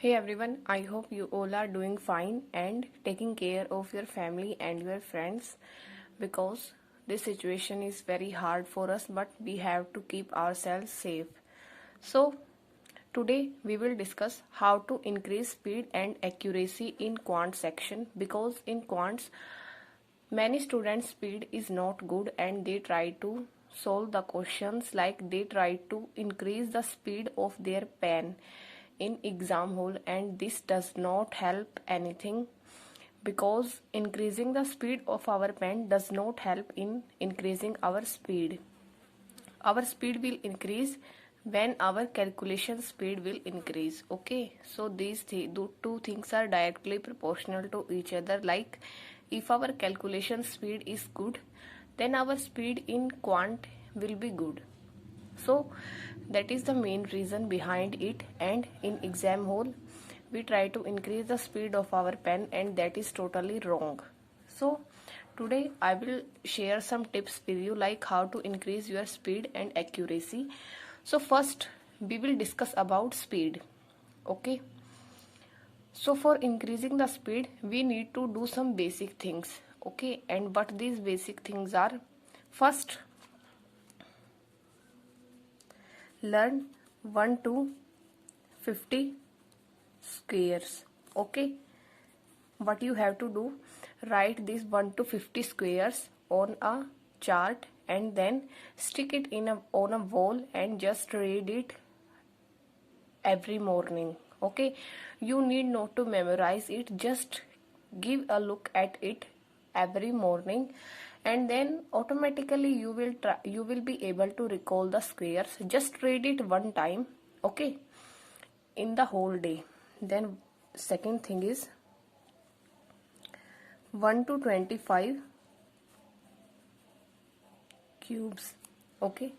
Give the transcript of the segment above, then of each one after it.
Hey everyone, I hope you all are doing fine and taking care of your family and your friends because this situation is very hard for us, but we have to keep ourselves safe. So, today we will discuss how to increase speed and accuracy in quant section because in quants many students speed is not good and they try to solve the questions like they try to increase the speed of their pen in exam hall, and this does not help anything because increasing the speed of our pen does not help in increasing our speed. Our speed will increase when our calculation speed will increase. Okay, so these two things are directly proportional to each other. Like if our calculation speed is good, then our speed in quant will be good. So that is the main reason behind it, and in exam hall we try to increase the speed of our pen, and that is totally wrong. So today I will share some tips with you like how to increase your speed and accuracy. So first we will discuss about speed. Okay, so for increasing the speed we need to do some basic things. Okay, and what these basic things are: first, learn 1 to 50 squares. Okay, what you have to do, write these 1 to 50 squares on a chart and then stick it on a wall and just read it every morning. Okay, you need not to memorize it, just give a look at it every morning, and then automatically you will be able to recall the squares. Just read it one time, okay, in the whole day. Then second thing is 1 to 25 cubes. Okay,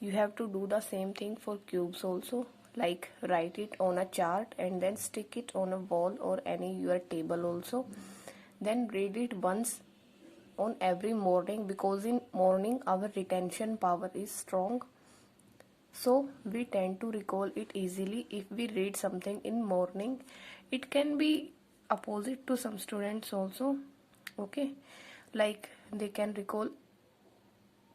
you have to do the same thing for cubes also, like write it on a chart and then stick it on a wall or any your table also. Then read it once on every morning because in morning our retention power is strong, so we tend to recall it easily if we read something in morning. It can be opposite to some students also. Okay, like they can recall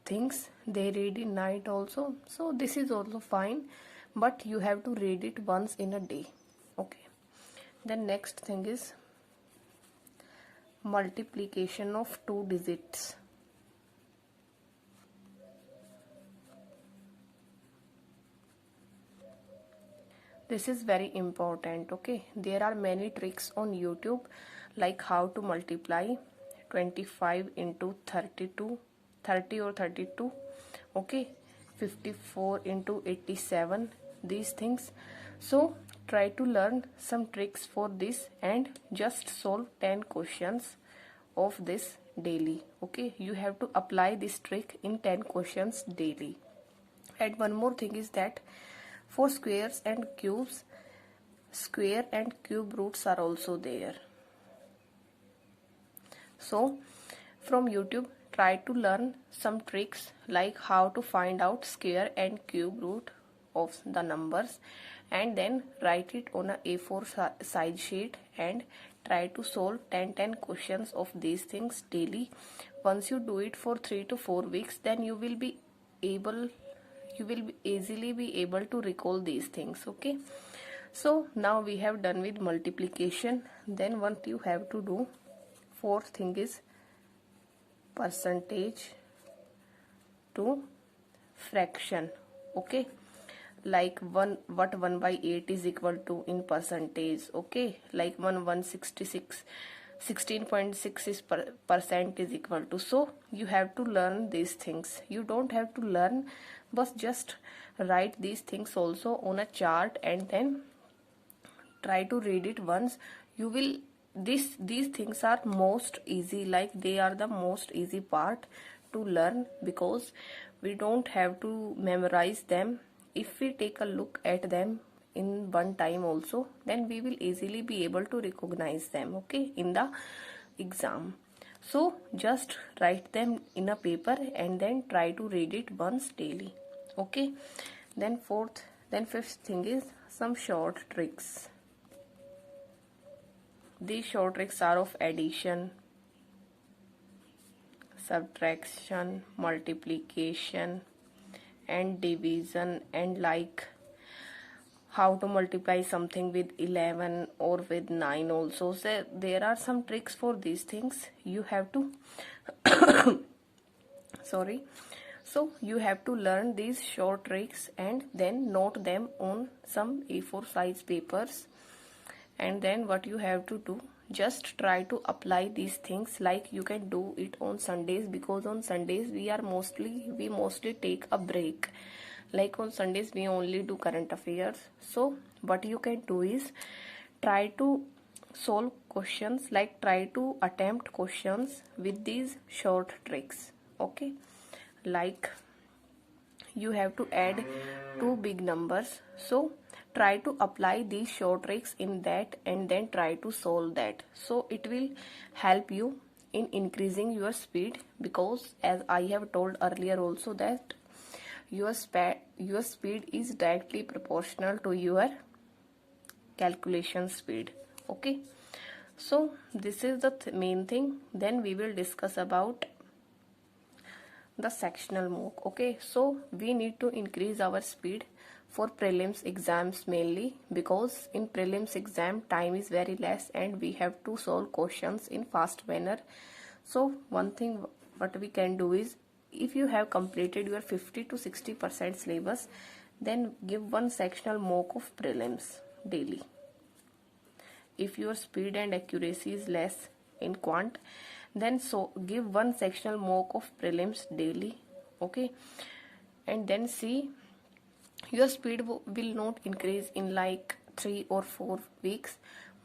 things they read in night also, so this is also fine, but you have to read it once in a day. Okay, then next thing is multiplication of two digits. This is very important. Okay, there are many tricks on YouTube like how to multiply 25 into 32, 30 or 32. Okay, 54 into 87, these things. So try to learn some tricks for this and just solve 10 questions of this daily. Okay, you have to apply this trick in 10 questions daily. And one more thing is that for squares and cubes, square and cube roots are also there. So from YouTube try to learn some tricks like how to find out square and cube root of the numbers, and then write it on a A4 size sheet and try to solve 10 questions of these things daily. Once you do it for 3 to 4 weeks, then you will easily be able to recall these things. Okay, so now we have done with multiplication. Then what you have to do, fourth thing is percentage to fraction. Okay, like 1 by 8 is equal to in percentage. Okay, like 166 16.6 is percent is equal to. So you have to learn these things. You don't have to learn, but just write these things also on a chart and then try to read it once. You will these things are most easy, like they are the most easy part to learn because we don't have to memorize them. If we take a look at them in one time also, then we will easily be able to recognize them, okay, in the exam. So just write them in a paper and then try to read it once daily. Okay, then fifth thing is some short tricks. These short tricks are of addition, subtraction, multiplication and division, and like how to multiply something with 11 or with 9 also. So there are some tricks for these things. You have to sorry, so you have to learn these short tricks and then note them on some A4 size papers. And then what you have to do, just try to apply these things. Like you can do it on Sundays, because on Sundays we mostly take a break. Like on Sundays we only do current affairs. So what you can do is try to solve questions, like try to attempt questions with these short tricks. Okay, like you have to add two big numbers, so try to apply these short tricks in that and then try to solve that. So it will help you in increasing your speed, because as I have told earlier also that your speed is directly proportional to your calculation speed. Okay, so this is the main thing. Then we will discuss about the sectional mock. Okay, so we need to increase our speed for prelims exams mainly, because in prelims exam time is very less and we have to solve questions in fast manner. So one thing what we can do is, if you have completed your 50 to 60% syllabus, then give one sectional mock of prelims daily. If your speed and accuracy is less in quant, then so give one sectional mock of prelims daily. Okay, and then see, your speed will not increase in like 3 or 4 weeks,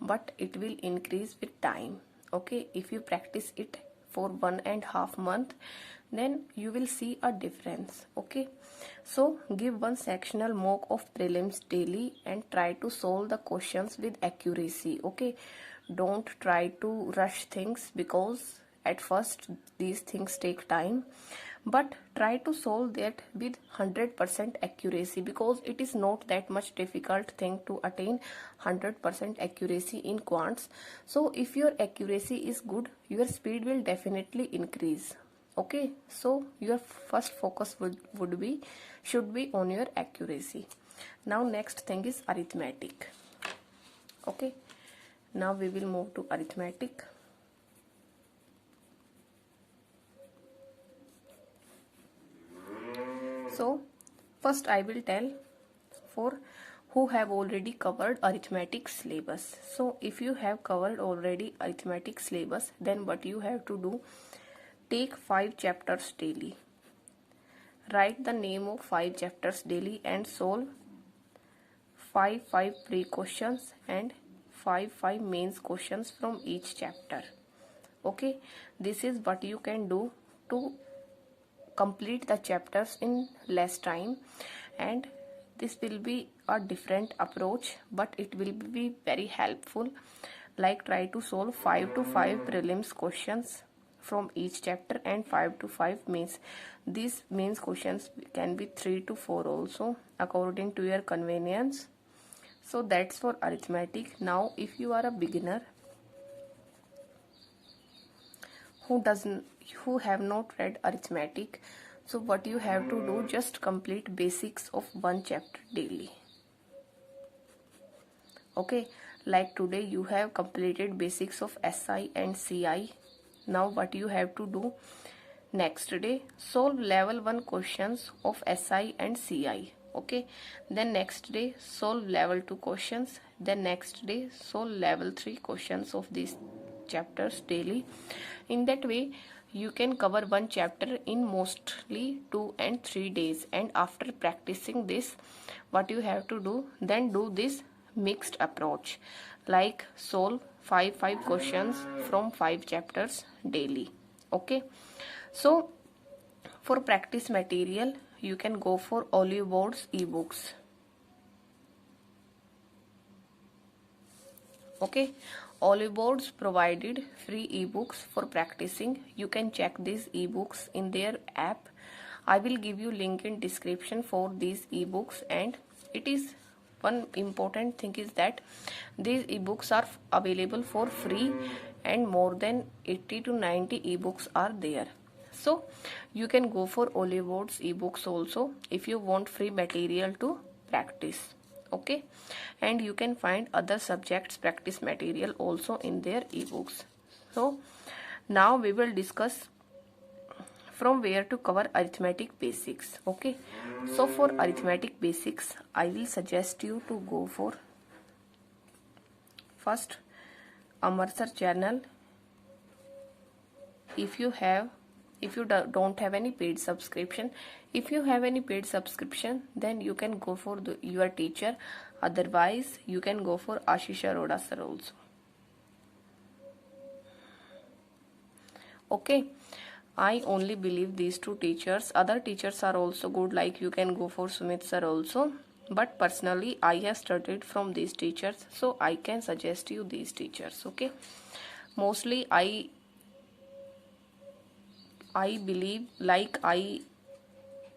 but it will increase with time. Okay, if you practice it for 1.5 months, then you will see a difference. Okay, so give one sectional mock of prelims daily and try to solve the questions with accuracy. Okay, don't try to rush things, because at first these things take time, but try to solve that with 100% accuracy, because it is not that much difficult thing to attain 100% accuracy in quants. So if your accuracy is good, your speed will definitely increase. Okay, so your first focus should be on your accuracy. Now next thing is arithmetic. Okay, now we will move to arithmetic. So first I will tell for who have already covered arithmetic syllabus. So if you have covered already arithmetic syllabus, then what you have to do, take 5 chapters daily. Write the name of 5 chapters daily and solve 5 pre-questions and 5 mains questions from each chapter. Okay, this is what you can do to complete the chapters in less time, and this will be a different approach, but it will be very helpful. Like try to solve 5 to 5 prelims questions from each chapter and 5 to 5 mains. These mains questions can be 3 to 4 also, according to your convenience. So that's for arithmetic. Now if you are a beginner who have not read arithmetic, so what you have to do, just complete basics of one chapter daily. Okay, like today you have completed basics of SI and CI. Now what you have to do, next day solve level 1 questions of SI and CI. Okay, then next day solve level 2 questions, then next day solve level 3 questions of these chapters daily. In that way you can cover one chapter in mostly 2 and 3 days. And after practicing this, what you have to do, then do this mixed approach, like solve 5 questions from 5 chapters daily. Okay, so for practice material you can go for Olive Board's ebooks. Okay, Olive Boards provided free ebooks for practicing. You can check these ebooks in their app. I will give you link in description for these ebooks, and it is one important thing is that these ebooks are available for free, and more than 80 to 90 ebooks are there. So you can go for Olivewood's ebooks also if you want free material to practice. Okay, and you can find other subjects practice material also in their ebooks. So now we will discuss from where to cover arithmetic basics. Okay, so for arithmetic basics I will suggest you to go for first Amartya channel. If you don't have any paid subscription, if you have any paid subscription, then you can go for your teacher. Otherwise you can go for Ashish Arora sir also. Okay, I only believe these two teachers. Other teachers are also good, like you can go for Sumit sir also, but personally I have studied from these teachers, so I can suggest you these teachers. Okay, mostly I believe, like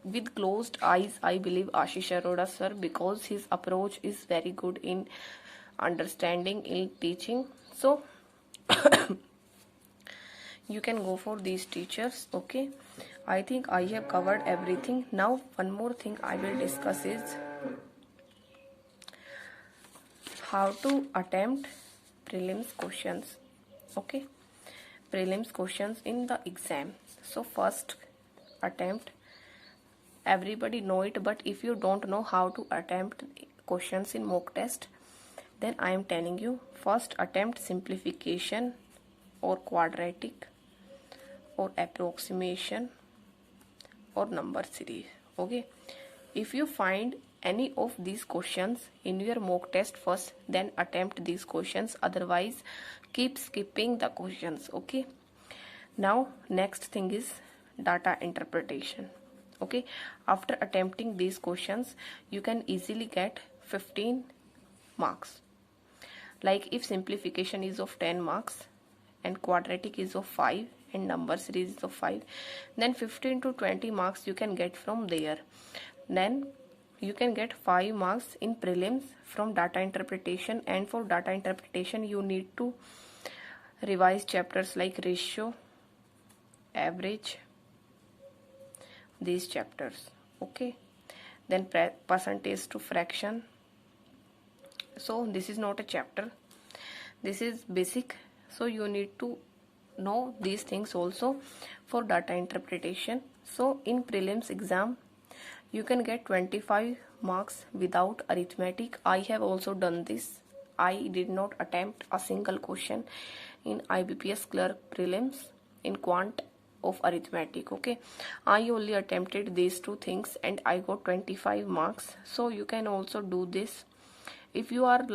with closed eyes I believe Ashish Arora sir, because his approach is very good in understanding, in teaching. So you can go for these teachers. Okay, I think I have covered everything. Now one more thing I will discuss is how to attempt prelims questions. Okay, prelims questions in the exam. So first attempt, everybody know it, but if you don't know how to attempt questions in mock test, then I am telling you, first attempt simplification or quadratic or approximation or number series. Okay, if you find any of these questions in your mock test first, then attempt these questions, otherwise keep skipping the questions. Okay, now next thing is data interpretation. Okay, after attempting these questions you can easily get 15 marks. Like if simplification is of 10 marks and quadratic is of 5 and number series is of 5, then 15 to 20 marks you can get from there. Then you can get 5 marks in prelims from data interpretation, and for data interpretation you need to revise chapters like ratio, average, these chapters. Okay, then percentage to fraction. So this is not a chapter, this is basic, so you need to know these things also for data interpretation. So in prelims exam you can get 25 marks without arithmetic. I have also done this. I did not attempt a single question in IBPS clerk prelims in quant of arithmetic. Okay, I only attempted these two things and I got 25 marks. So you can also do this. If you are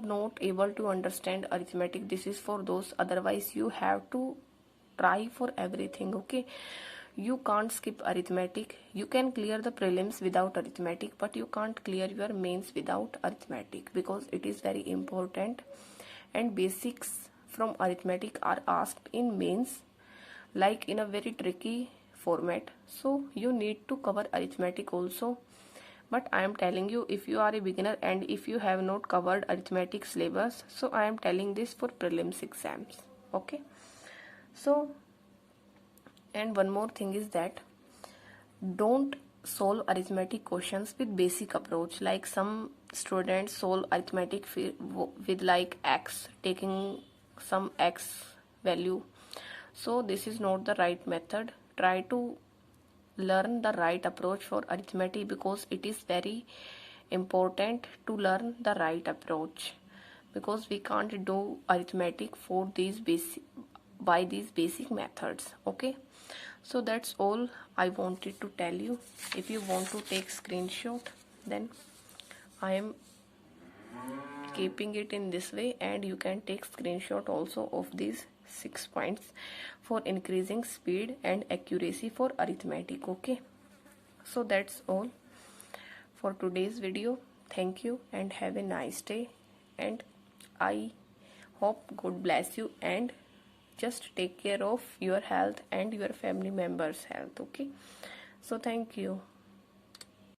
not able to understand arithmetic, this is for those. Otherwise you have to try for everything. Okay, you can't skip arithmetic. You can clear the prelims without arithmetic, but you can't clear your mains without arithmetic, because it is very important, and basics from arithmetic are asked in mains, like in a very tricky format. So you need to cover arithmetic also. But I am telling you, if you are a beginner and if you have not covered arithmetic syllabus, so I am telling this for prelims exams. Okay, so, and one more thing is that don't solve arithmetic questions with basic approach. Like some students solve arithmetic with like x, taking some x value. So this is not the right method. Try to learn the right approach for arithmetic, because it is very important to learn the right approach, because we can't do arithmetic for these basic methods. Okay, so that's all I wanted to tell you. If you want to take screenshot, then I am keeping it in this way, and you can take screenshot also of these 6 points for increasing speed and accuracy for arithmetic. Okay, so that's all for today's video. Thank you and have a nice day, and I hope God bless you, and just take care of your health and your family members' health. Okay, so thank you.